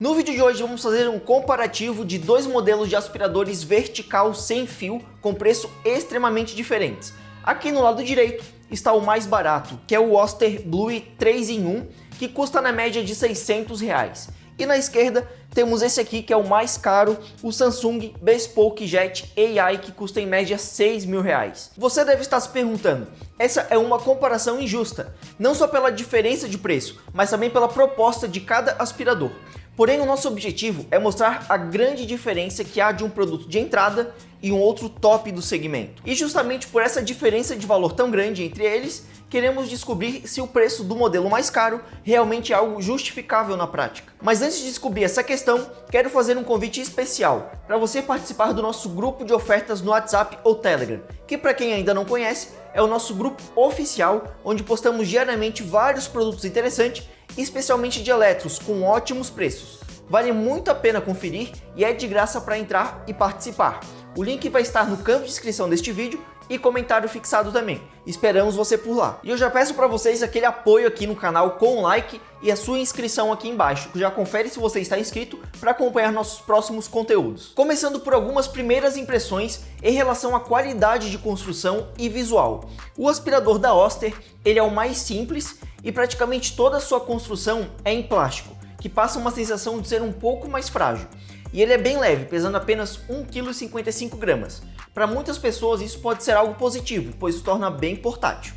No vídeo de hoje vamos fazer um comparativo de dois modelos de aspiradores vertical sem fio com preço extremamente diferentes. Aqui no lado direito está o mais barato, que é o Oster Blue 3 em 1, que custa na média de R$600. E na esquerda temos esse aqui que é o mais caro, o Samsung Bespoke Jet AI, que custa em média R$6.000. Você deve estar se perguntando, essa é uma comparação injusta, não só pela diferença de preço, mas também pela proposta de cada aspirador. Porém, o nosso objetivo é mostrar a grande diferença que há de um produto de entrada e um outro top do segmento. E justamente por essa diferença de valor tão grande entre eles, queremos descobrir se o preço do modelo mais caro realmente é algo justificável na prática. Mas antes de descobrir essa questão, quero fazer um convite especial para você participar do nosso grupo de ofertas no WhatsApp ou Telegram, que para quem ainda não conhece, é o nosso grupo oficial, onde postamos diariamente vários produtos interessantes, especialmente de eletros, com ótimos preços. Vale muito a pena conferir e é de graça para entrar e participar. O link vai estar no campo de descrição deste vídeo e comentário fixado também. Esperamos você por lá. E eu já peço para vocês aquele apoio aqui no canal com o like e a sua inscrição aqui embaixo. Já confere se você está inscrito para acompanhar nossos próximos conteúdos. Começando por algumas primeiras impressões em relação à qualidade de construção e visual. O aspirador da Oster, ele é o mais simples e praticamente toda a sua construção é em plástico, que passa uma sensação de ser um pouco mais frágil. E ele é bem leve, pesando apenas 1,55 kg. Para muitas pessoas isso pode ser algo positivo, pois se torna bem portátil.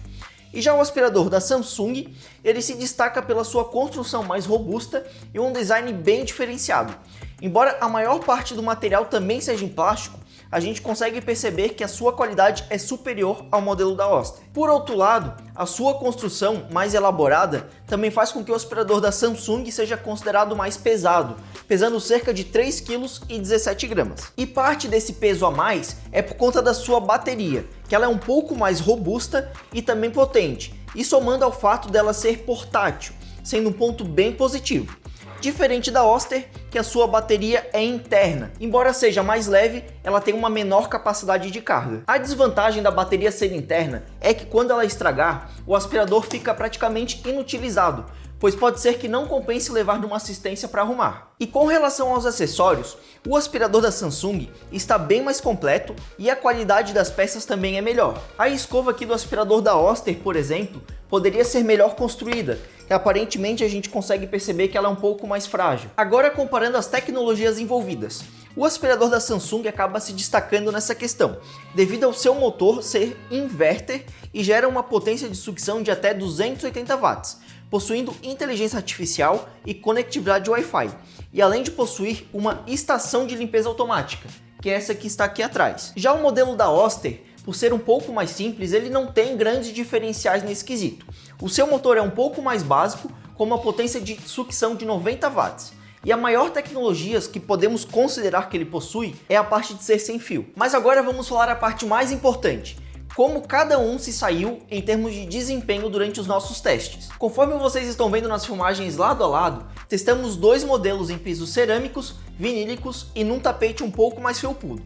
E já o aspirador da Samsung, ele se destaca pela sua construção mais robusta e um design bem diferenciado. Embora a maior parte do material também seja em plástico, a gente consegue perceber que a sua qualidade é superior ao modelo da Oster. Por outro lado, a sua construção mais elaborada também faz com que o aspirador da Samsung seja considerado mais pesado, pesando cerca de 3,17 kg. E parte desse peso a mais é por conta da sua bateria, que ela é um pouco mais robusta e também potente, e somando ao fato dela ser portátil, sendo um ponto bem positivo. Diferente da Oster, que a sua bateria é interna. Embora seja mais leve, ela tem uma menor capacidade de carga. A desvantagem da bateria ser interna é que quando ela estragar, o aspirador fica praticamente inutilizado, pois pode ser que não compense levar numa assistência para arrumar. E com relação aos acessórios, o aspirador da Samsung está bem mais completo e a qualidade das peças também é melhor. A escova aqui do aspirador da Oster, por exemplo, poderia ser melhor construída, que aparentemente a gente consegue perceber que ela é um pouco mais frágil. Agora, comparando as tecnologias envolvidas, o aspirador da Samsung acaba se destacando nessa questão, devido ao seu motor ser inverter e gera uma potência de sucção de até 280 watts, possuindo inteligência artificial e conectividade Wi-Fi, e além de possuir uma estação de limpeza automática, que é essa que está aqui atrás. Já o modelo da Oster, por ser um pouco mais simples, ele não tem grandes diferenciais nesse quesito. O seu motor é um pouco mais básico, com uma potência de sucção de 90 watts. E a maior tecnologia que podemos considerar que ele possui é a parte de ser sem fio. Mas agora vamos falar a parte mais importante: como cada um se saiu em termos de desempenho durante os nossos testes. Conforme vocês estão vendo nas filmagens lado a lado, testamos dois modelos em pisos cerâmicos, vinílicos e num tapete um pouco mais felpudo.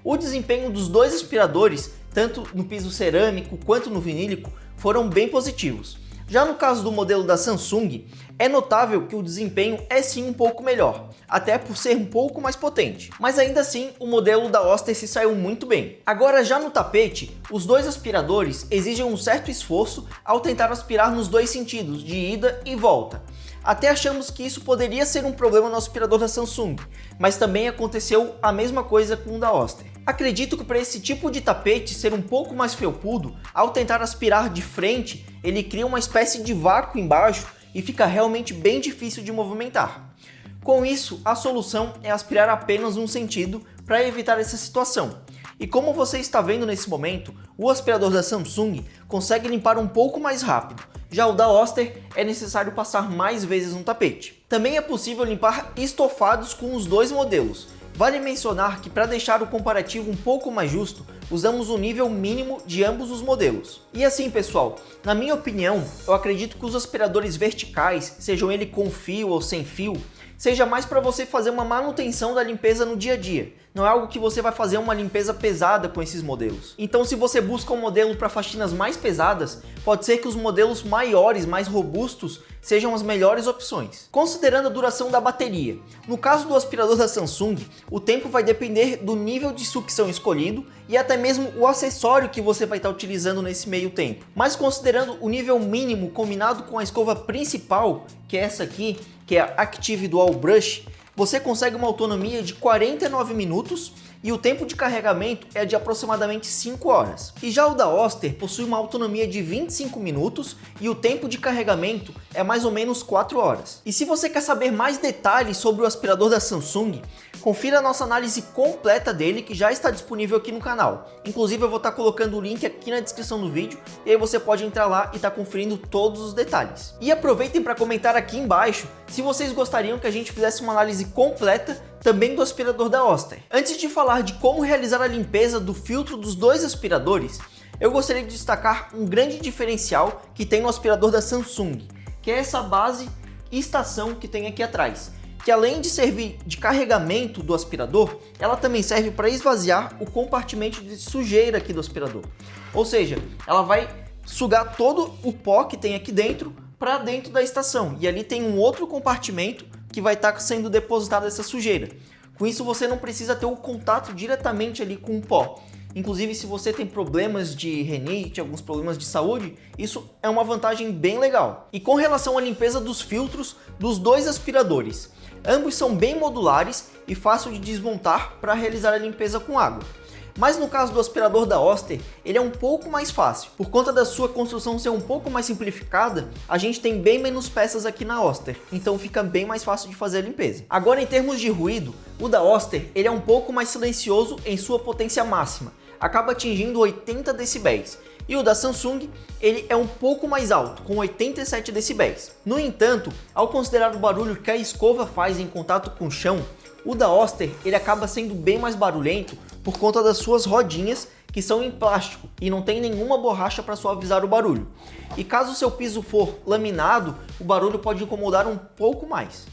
O desempenho dos dois aspiradores, tanto no piso cerâmico quanto no vinílico, foram bem positivos. Já no caso do modelo da Samsung, é notável que o desempenho é sim um pouco melhor, até por ser um pouco mais potente. Mas ainda assim, o modelo da Oster se saiu muito bem. Agora, já no tapete, os dois aspiradores exigem um certo esforço ao tentar aspirar nos dois sentidos, de ida e volta. Até achamos que isso poderia ser um problema no aspirador da Samsung, mas também aconteceu a mesma coisa com o da Oster. Acredito que para esse tipo de tapete ser um pouco mais felpudo, ao tentar aspirar de frente, ele cria uma espécie de vácuo embaixo e fica realmente bem difícil de movimentar. Com isso, a solução é aspirar apenas um sentido para evitar essa situação. E como você está vendo nesse momento, o aspirador da Samsung consegue limpar um pouco mais rápido. Já o da Oster é necessário passar mais vezes no tapete. Também é possível limpar estofados com os dois modelos. Vale mencionar que para deixar o comparativo um pouco mais justo, usamos o nível mínimo de ambos os modelos. E assim, pessoal, na minha opinião, eu acredito que os aspiradores verticais, sejam eles com fio ou sem fio, seja mais para você fazer uma manutenção da limpeza no dia a dia. Não é algo que você vai fazer uma limpeza pesada com esses modelos. Então, se você busca um modelo para faxinas mais pesadas, pode ser que os modelos maiores, mais robustos, sejam as melhores opções. Considerando a duração da bateria, no caso do aspirador da Samsung, o tempo vai depender do nível de sucção escolhido e até mesmo o acessório que você vai estar utilizando nesse meio tempo. Mas considerando o nível mínimo combinado com a escova principal, que é essa aqui, que é a Active Dual Brush, você consegue uma autonomia de 49 minutos e o tempo de carregamento é de aproximadamente 5 horas. E já o da Oster possui uma autonomia de 25 minutos e o tempo de carregamento é mais ou menos 4 horas. E se você quer saber mais detalhes sobre o aspirador da Samsung, confira a nossa análise completa dele que já está disponível aqui no canal. Inclusive eu vou estar colocando o link aqui na descrição do vídeo e aí você pode entrar lá e estar conferindo todos os detalhes. E aproveitem para comentar aqui embaixo se vocês gostariam que a gente fizesse uma análise completa também do aspirador da Oster. Antes de falar de como realizar a limpeza do filtro dos dois aspiradores, eu gostaria de destacar um grande diferencial que tem no aspirador da Samsung, que é essa base e estação que tem aqui atrás, que além de servir de carregamento do aspirador, ela também serve para esvaziar o compartimento de sujeira aqui do aspirador. Ou seja, ela vai sugar todo o pó que tem aqui dentro para dentro da estação, e ali tem um outro compartimento que vai estar sendo depositada essa sujeira. Com isso você não precisa ter o contato diretamente ali com o pó. Inclusive, se você tem problemas de rinite, alguns problemas de saúde, isso é uma vantagem bem legal. E com relação à limpeza dos filtros dos dois aspiradores, ambos são bem modulares e fácil de desmontar para realizar a limpeza com água. Mas no caso do aspirador da Oster, ele é um pouco mais fácil. Por conta da sua construção ser um pouco mais simplificada, a gente tem bem menos peças aqui na Oster, então fica bem mais fácil de fazer a limpeza. Agora, em termos de ruído, o da Oster ele é um pouco mais silencioso em sua potência máxima, acaba atingindo 80 decibéis. E o da Samsung, ele é um pouco mais alto, com 87 decibéis. No entanto, ao considerar o barulho que a escova faz em contato com o chão, o da Oster ele acaba sendo bem mais barulhento por conta das suas rodinhas que são em plástico e não tem nenhuma borracha para suavizar o barulho. E caso o seu piso for laminado, o barulho pode incomodar um pouco mais.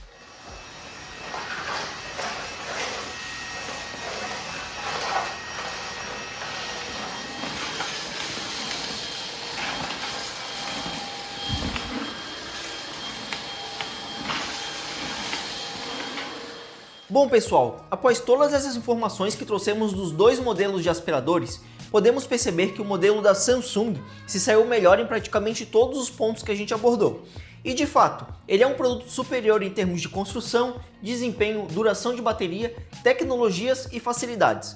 Bom pessoal, após todas essas informações que trouxemos dos dois modelos de aspiradores, podemos perceber que o modelo da Samsung se saiu melhor em praticamente todos os pontos que a gente abordou. E de fato, ele é um produto superior em termos de construção, desempenho, duração de bateria, tecnologias e facilidades.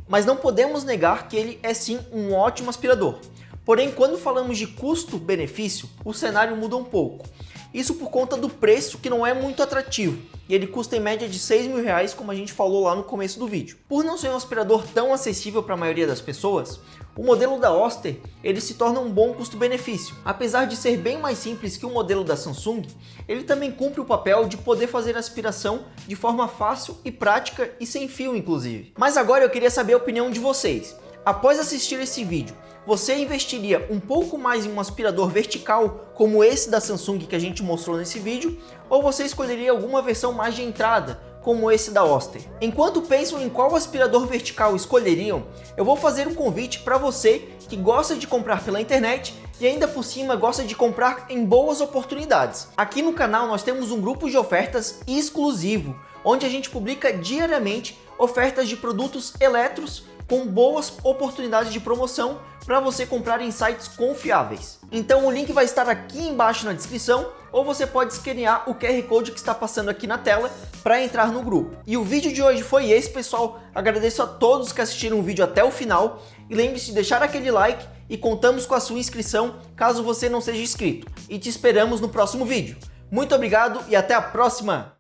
Mas não podemos negar que ele é sim um ótimo aspirador. Porém, quando falamos de custo-benefício, o cenário muda um pouco. Isso por conta do preço que não é muito atrativo, e ele custa em média de R$6.000, como a gente falou lá no começo do vídeo. Por não ser um aspirador tão acessível para a maioria das pessoas, o modelo da Oster ele se torna um bom custo-benefício. Apesar de ser bem mais simples que o modelo da Samsung, ele também cumpre o papel de poder fazer aspiração de forma fácil e prática e sem fio inclusive. Mas agora eu queria saber a opinião de vocês. Após assistir esse vídeo, você investiria um pouco mais em um aspirador vertical como esse da Samsung que a gente mostrou nesse vídeo, ou você escolheria alguma versão mais de entrada, como esse da Oster? Enquanto pensam em qual aspirador vertical escolheriam, eu vou fazer um convite para você que gosta de comprar pela internet e ainda por cima gosta de comprar em boas oportunidades. Aqui no canal nós temos um grupo de ofertas exclusivo, onde a gente publica diariamente ofertas de produtos elétricos com boas oportunidades de promoção para você comprar em sites confiáveis. Então o link vai estar aqui embaixo na descrição, ou você pode escanear o QR Code que está passando aqui na tela para entrar no grupo. E o vídeo de hoje foi esse, pessoal. Agradeço a todos que assistiram o vídeo até o final e lembre-se de deixar aquele like e contamos com a sua inscrição caso você não seja inscrito. E te esperamos no próximo vídeo. Muito obrigado e até a próxima!